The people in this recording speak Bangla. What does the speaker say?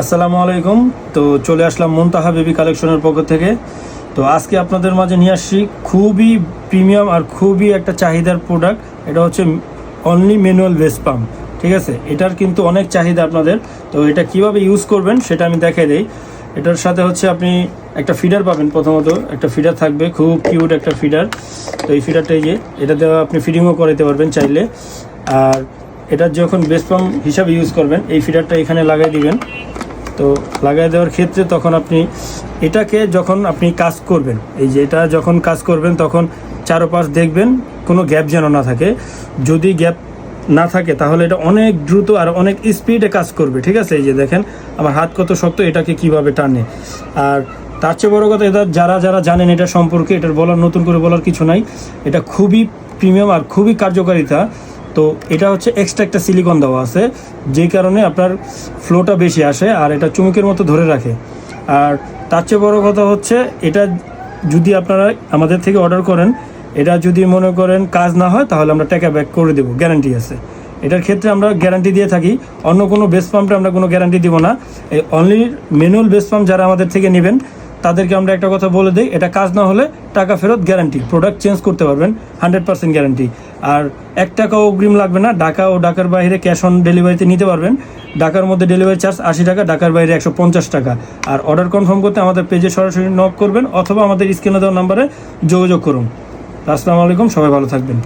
আসসালামু আলাইকুম। তো চলে আসলাম মুনতাহা বেবি কালেকশনের পক্ষ থেকে। তো আজকে আপনাদের মাঝে নিয়ে আসছি খুবই প্রিমিয়াম আর খুবই একটা চাহিদার প্রোডাক্ট। এটা হচ্ছে অনলি ম্যানুয়াল বেস পাম্প, ঠিক আছে। এটার কিন্তু অনেক চাহিদা আপনাদের। তো এটা কিভাবে ইউজ করবেন সেটা আমি দেখাই দিই। এটার সাথে হচ্ছে আপনি একটা ফিডার পাবেন। প্রথমত একটা ফিডার থাকবে, খুব কিউট একটা ফিডার। তো এই ফিডারটা এই যে এটা দেওয়া, আপনি ফিডিংও করাতে পারবেন চাইলে। আর এটা যখন বেস পাম্প হিসাবে ইউজ করবেন, এই ফিডারটা এখানে লাগাই দিবেন। তো লাগাই দেওয়ার ক্ষেত্রে তখন আপনি এটাকে যখন আপনি কাজ করবেন, এই যে এটা যখন কাজ করবেন তখন চারপাশ দেখবেন কোনো গ্যাপ যেন না থাকে। যদি গ্যাপ না থাকে তাহলে এটা অনেক দ্রুত আর অনেক স্পিডে কাজ করবে, ঠিক আছে। এই যে দেখেন আমার হাত কত শক্ত, এটাকে কিভাবে টানে। আর তার চেয়ে বড় কথা, এটা যারা যারা জানেন এটা সম্পর্কে, এটার বলার নতুন করে বলার কিছু নাই। এটা খুবই প্রিমিয়াম আর খুবই কার্যকারিতা। তো এটা হচ্ছে এক্সট্রা একটা সিলিকন দেওয়া আছে, যেই কারণে আপনার ফ্লোটা বেশি আসে আর এটা চুমুকের মতো ধরে রাখে। আর তার চেয়ে বড় কথা হচ্ছে, এটা যদি আপনারা আমাদের থেকে অর্ডার করেন, এটা যদি মনে করেন কাজ না হয় তাহলে আমরা টাকা ব্যাক করে দেবো, গ্যারান্টি আছে। এটার ক্ষেত্রে আমরা গ্যারান্টি দিয়ে থাকি। অন্য কোনো বেস পাম্পে আমরা কোনো গ্যারান্টি দিব না। এই অনলি ম্যানুয়াল বেস পাম্প যারা আমাদের থেকে নেবেন তাদেরকে আমরা একটা কথা বলে দিই, এটা কাজ না হলে টাকা ফেরত গ্যারান্টি, প্রোডাক্ট চেঞ্জ করতে পারবেন, 100% গ্যারান্টি। আর 1 টাকাও অগ্রিম লাগবে না। ঢাকা ও ঢাকার বাইরে ক্যাশ অন ডেলিভারিতে নিতে পারবেন। ঢাকার মধ্যে ডেলিভারি চার্জ 80 টাকা, ঢাকার বাইরে 150 টাকা। আর অর্ডার কনফার্ম করতে আমাদের পেজে সরাসরি নক করবেন অথবা আমাদের স্ক্রিনে দেওয়া নাম্বারে যোগাযোগ করুন। আসসালামু আলাইকুম, সবাই ভালো থাকবেন।